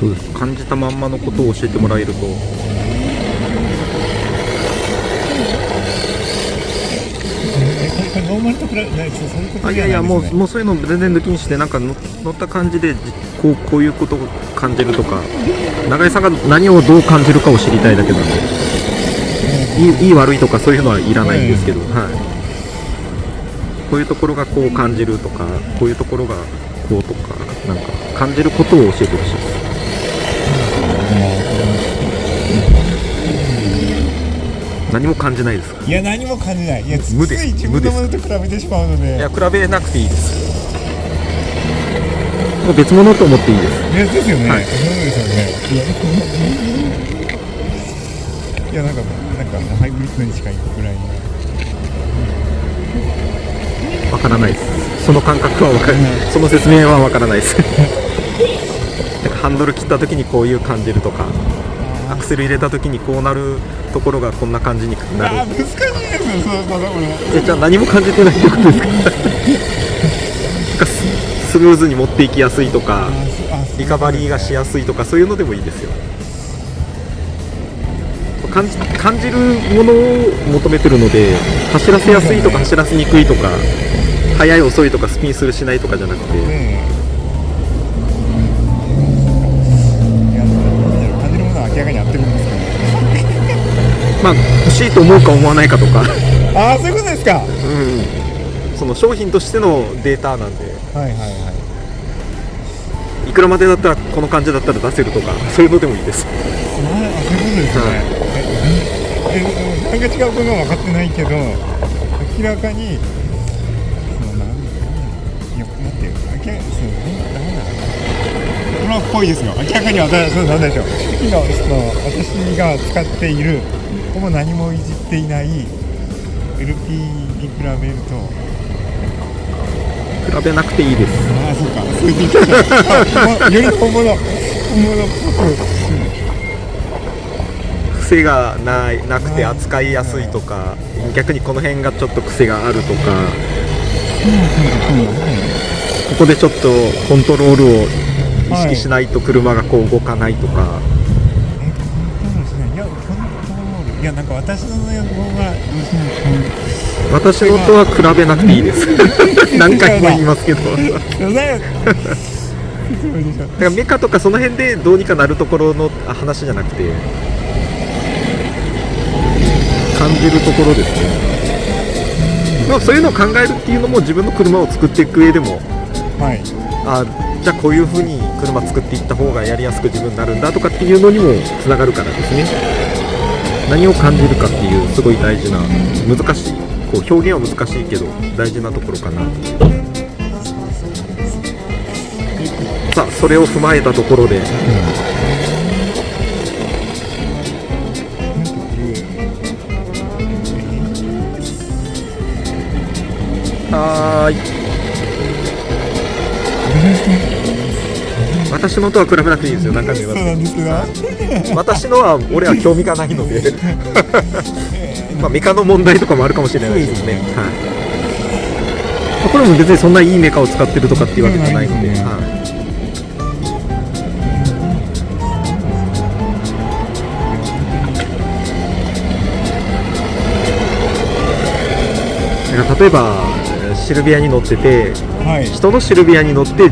どうですか、感じたまんまのことを教えてもらえると。これノーマルと比べない、そういうこといやいや、もうそういうの全然抜きにして、なんか乗った感じでこういうことを感じるとか、永井さんが何をどう感じるかを知りたいだけなんで、いい悪いとかそういうのはいらないんですけど、はい、こういうところがこう感じるとか、こういうところがこうとか、なんか感じることを教えてほしいです。何も感じないですか？いや、何も感じない。いや、つい無です自分のものと比べてしまうので。いや、比べなくていいです。もう別物と思っていいです。ですよね、はい、そうですよね。いや、なんかもうハイブリッドに近いぐらいの。わからないです。その感覚はわかる、その説明はわからないです。なんかハンドル切った時にこういう感じるとか、アクセル入れた時にこうなるところがこんな感じになる。難しいですよ、そうじゃあ何も感じてないってことですか？なんかスムーズに持っていきやすいとか、リカバリーがしやすいとか、そういうのでもいいですよ。感じるものを求めてるので、走らせやすいとか走らせにくいとか、速い遅いとかスピンするしないとかじゃなくて、いや、感じるものは明らかに合ってるんですけど、まあ欲しいと思うか思わないかとかああ、そういうことですか。その商品としてのデータなんで、はいはいはい。いくらまでだったらこの感じだったら出せるとか、そういうのでもいいです。そういうことですね。何が違うことは分かってないけど、明らかに、いや、待ってよ、なんだっぽいですよ。明らかになんでしょう。初期の私が使っている、ほぼ何もいじっていない LP に比べると、比べなくていいです。ああ、そうか、そういうことか。より本物っぽく。癖がなくて扱いやすいとか、逆にこの辺がちょっと癖があるとか、ここでちょっとコントロールを意識しないと車がこう動かないとか、いや、なんか私の予報が私のとは比べなくていいです。何回も言いますけど。だからメカとかその辺でどうにかなるところの話じゃなくて、感じるところですね。まあ、そういうのを考えるっていうのも自分の車を作っていく上でも、はい、じゃあこういう風に車作っていった方がやりやすく自分になるんだとかっていうのにもつながるからですね。何を感じるかっていうすごい大事な、難しい、こう表現は難しいけど大事なところかな。さあ、それを踏まえたところで、はーい。私のとは比べなくていいですよ。何回も言います。そうなんですが、私のは俺は興味がないのでまあメカの問題とかもあるかもしれないですね。はい、これも別にそんないいメカを使ってるとかっていうわけじゃないので、はい、例えばシルビアに乗ってて、はい、人のシルビアに乗って、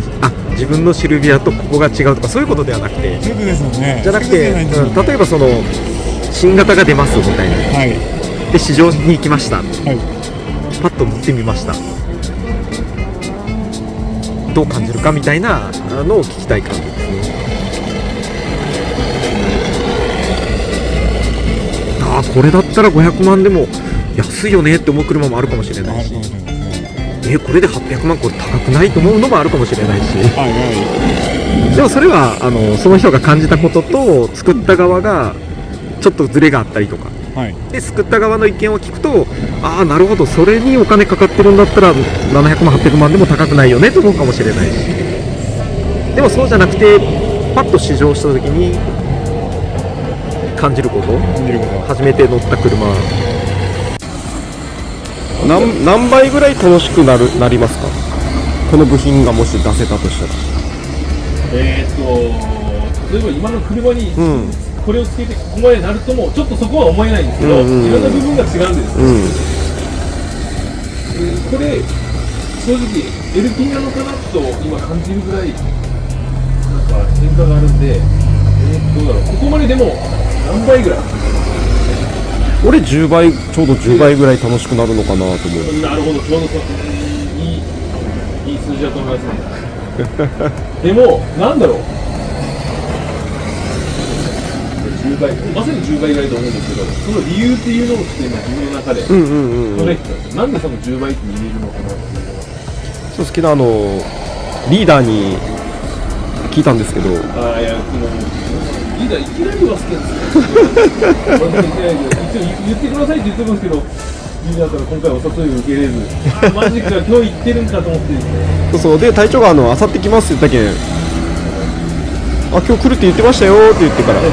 自分のシルビアとここが違うとかそういうことではなくて、そういうことですよね。じゃなくて、例えばその新型が出ますみたいな、はい、で市場に行きました、はい、パッと乗ってみました、どう感じるかみたいなのを聞きたい感じですね。これだったら500万でも安いよねって思う車もあるかもしれないし、これで800万これ高くないと思うのもあるかもしれないし、はいはい、でもそれはその人が感じたことと作った側がちょっとズレがあったりとか、はい、で作った側の意見を聞くと、なるほど、それにお金かかってるんだったら700万800万でも高くないよねと思うかもしれないし、でもそうじゃなくてパッと試乗した時に感じること、初めて乗った車、何倍ぐらい楽しくなりますか？この部品がもし出せたとしたら。例えば今の車にうんこれをつけてここまでなるともちょっとそこは思えないんですけど、うんうんうんいろんな部分が違うんです、うんこれ正直 LP なのかなと今感じるぐらいなんか変化があるんで、どうだろう、ここまででも何倍ぐらい、俺10倍ちょうど10倍ぐらい楽しくなるのかなと思う。なるほど、ちょうどそういい数字だと思いますねでもなんだろう、10倍、まさに10倍ぐらいと思うんですけど、その理由っていうのをちょっと今自分の中で、うんうんうん、それなんでその10倍って言えるのかなっていうのは。そう好きなリーダーに聞いたんですけど、ああ、いや、もうリーダーいきなりは好きなんですよ私言ってないけど、一応言ってくださいって言ってますけど、リーダーから今回お誘いを受け入れず、あマジか今日行ってるんかと思ってですね。そうで隊長があさって来ますって言ったけん、あ今日来るって言ってましたよって言ってから、疲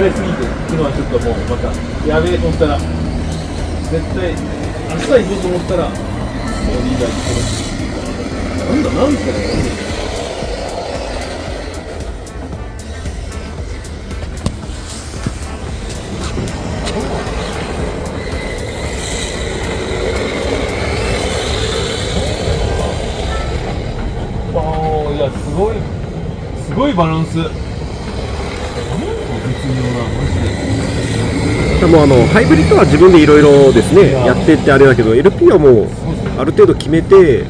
れすぎて、昨日はちょっともうまたやべえと思ったら、絶対明日行こうと思ったら、もうリーダーに来てます。なんですかね。いやすごいバランス。絶妙なマジで。でもハイブリッドは自分でいろいろですねやってってあれだけど、 LP はもうある程度決めて、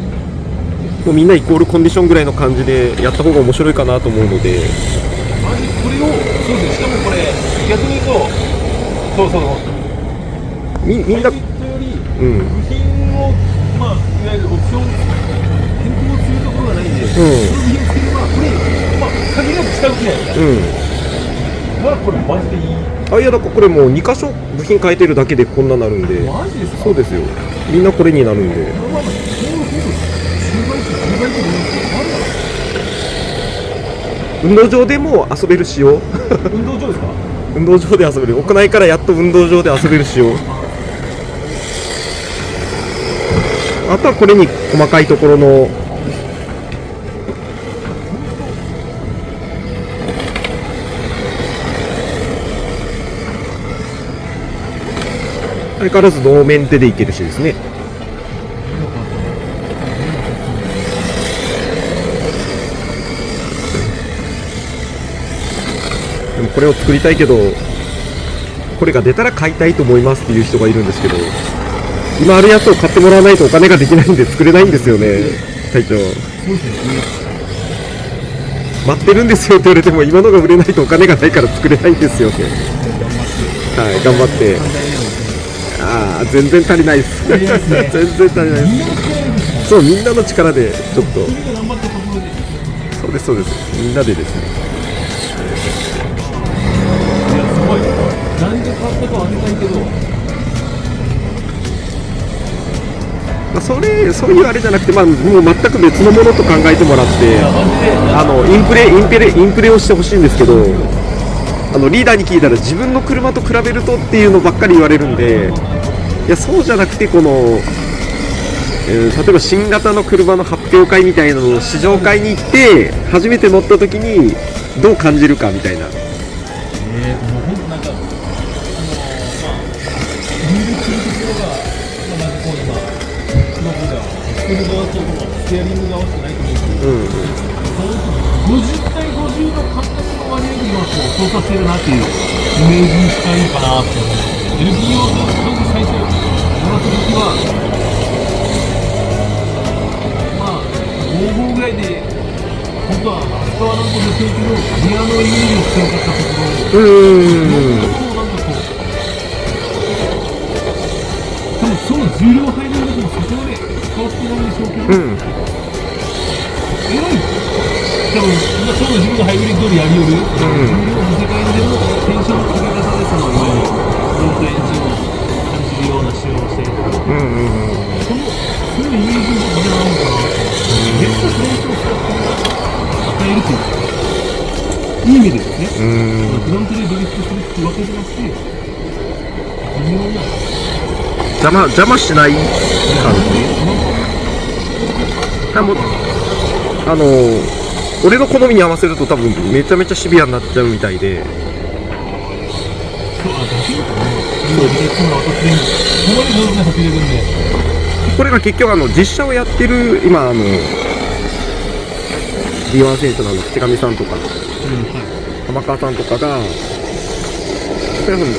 もうみんなイコールコンディションぐらいの感じでやった方が面白いかなと思うので、マジこれを、そうです、しかもこれ逆に言うと、そうみんな、ハイブリッドよりうん部品を、まあいわゆるオプション変更するところがないんで、その部品をつければこれ、まあ限りなく使う気ないですか。まあこれマジでいい。いやだからこれもう2箇所部品変えてるだけでこんななるんで、マジですか。そうですよ、みんなこれになるんで。まあ10倍って10倍って言うんですよ。なんだろう。運動場でも遊べる仕様運動場ですか。運動場で遊べる、屋内からやっと運動場で遊べる仕様。あとはこれに細かいところの相変わらず能面手でいけるしですね。でもこれを作りたいけど、これが出たら買いたいと思いますっていう人がいるんですけど、今あるやつを買ってもらわないとお金ができないんで作れないんですよね、隊長。待ってるんですよって言われても、今のが売れないとお金がないから作れないんですよね。はい、頑張って。ああ、全然足りないです。全然足りないです。そう、みんなの力でちょっと。そうですそうです。みんなでですね。いやすごい。何で買ったかは当てたいけど。まあ、そういうあれじゃなくて、まあ、もう全く別のものと考えてもらって、インプレをしてほしいんですけど、リーダーに聞いたら自分の車と比べるとっていうのばっかり言われるんで、いやそうじゃなくて、この、例えば新型の車の発表会みたいなのを試乗会に行って初めて乗った時にどう感じるかみたいな。もう本当なんか入力するところが、なんかこう今スマホが作る側とステアリング側しかないと思うんですけど、50対50の感覚の割合で今こう操作してるなっていうイメージにしたらいいかなって思って。LPO がすごく最初乗らせる時はまあ55ぐらいで本当は使わないことできるけど、ギアのイメージを強かったところをなんかこう多分その重量配分でもそこまで変わってないんでしょうけど、偉い多分今ちょうど自分がハイブリッドでやりよる、重量の世界でもテンションのかけ方でそのいわゆるフロントエンジンを感じるような仕様をしていると、そのイメージじゃないのかなと。絶対フロントを使って与えるというか、いい意味でですね、フロントでドリフトするっていうわけじゃなくて、微妙な邪魔しない感じ。俺の好みに合わせると多分めちゃめちゃシビアになっちゃうみたいで、そう、できるかな。今、いつも私でも、こまで上手に走れるんで。これが結局実写をやってる今B1 選手の淵上さんとか玉川さんとかが、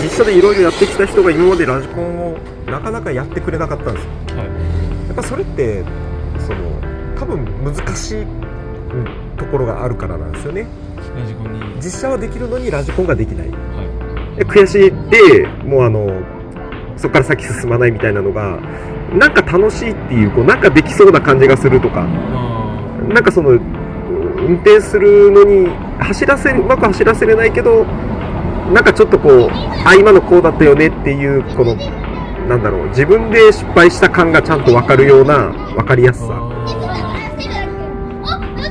実写でいろいろやってきた人が今までラジコンをなかなかやってくれなかったんですよ。はい。やっぱそれって多分難しいところがあるからなんですよね。ラジコンに。実写はできるのにラジコンができない。はい。で悔しいでもうそこから先進まないみたいなのがなんか楽しいっていうなんかできそうな感じがするとか、なんか運転するのにうまく走らせれないけど、なんかちょっと今のこうだったよねっていうなんだろう、自分で失敗した感がちゃんと分かるような分かりやすさ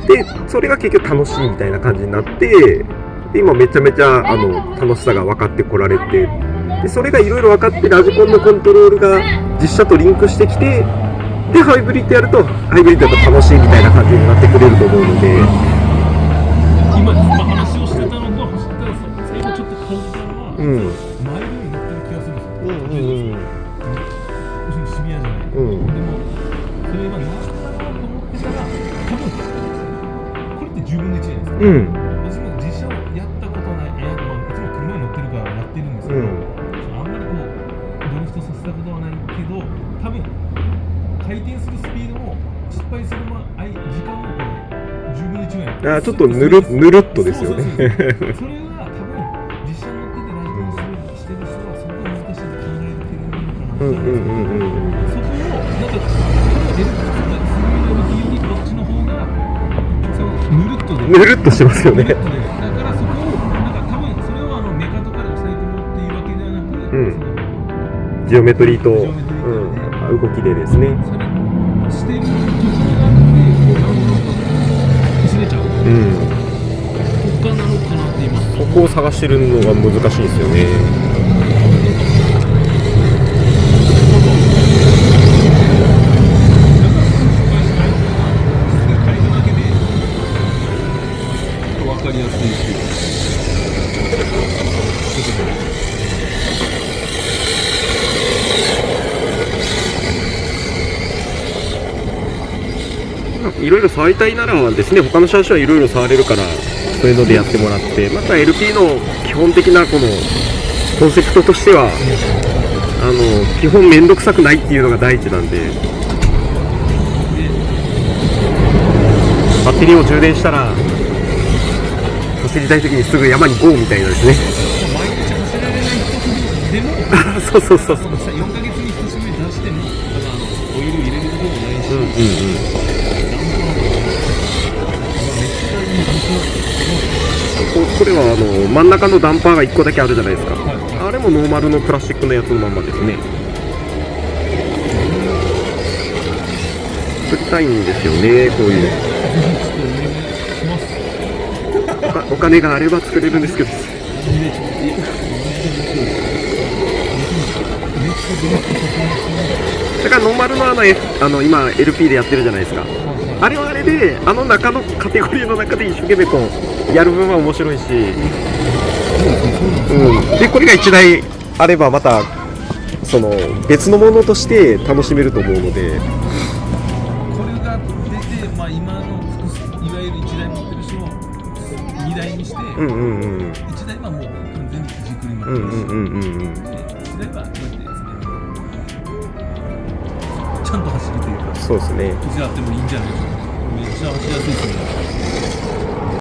で、それが結局楽しいみたいな感じになって、で今めちゃめちゃ楽しさが分かってこられて、でそれがいろいろ分かってラジコンのコントロールが実写とリンクしてきて、でハイブリッドやるとハイブリッドだと楽しいみたいな感じになってくれると思うので、今、話をしてたのと走ったら最後ちょっと感じたのは、マイルに乗ってる気がするんですよ。シビアじゃない。でもそれは何だろうと思ってたら、多分これって10分の1じゃないですか。私も実写をやったことない、いつも車に乗ってるからやってるんですけど、あんまりドリフトさせたことはないけど、多分回転するスピードも失敗する時間も10分の1ぐらい。ちょっとぬるっとですよね。それは多分実写に乗っててラジコンしてる人はそんな難しいと考えてるのかな。そこをなんかどっちの方がぬるっとしますよね。だからそこをなんか多分それをメカとかで抑えてもっていうわけではなく、ジオメトリーと動きでですね。それしてるところがあって、薄れちゃう。他なのかなって今。そこを探してるのが難しいですよね。分かりやすいし。いろいろ触りたいならですね、他の車種はいろいろ触れるからそういうのでやってもらって、また LP の基本的なコンセプトとしては基本めんどくさくないっていうのが第一なんで、バッテリーを充電したら走りたい時にすぐ山にゴーみたいなですね。毎日走られない人でもそうそうそうそう。4ヶ月に1つ目出してもオイル入れることもないし、これは真ん中のダンパーが1個だけあるじゃないですか。あれもノーマルのプラスチックのやつのまんまですね。作りたいんですよね、こういうお金があれば作れるんですけど。だからノーマルの今 LP でやってるじゃないですか。あれはあれで中のカテゴリーの中で一生懸命やる分は面白いし、でこれが1台あればまた別のものとして楽しめると思うので、これが出て、今のいわゆる1台持ってる人を2台にして、1台はもう完全に軸になってるし、1台はこうやってですね、ちゃんと走るというか、そうですね。いつあってもいいんじゃないかな。めっちゃ走りやすいですね。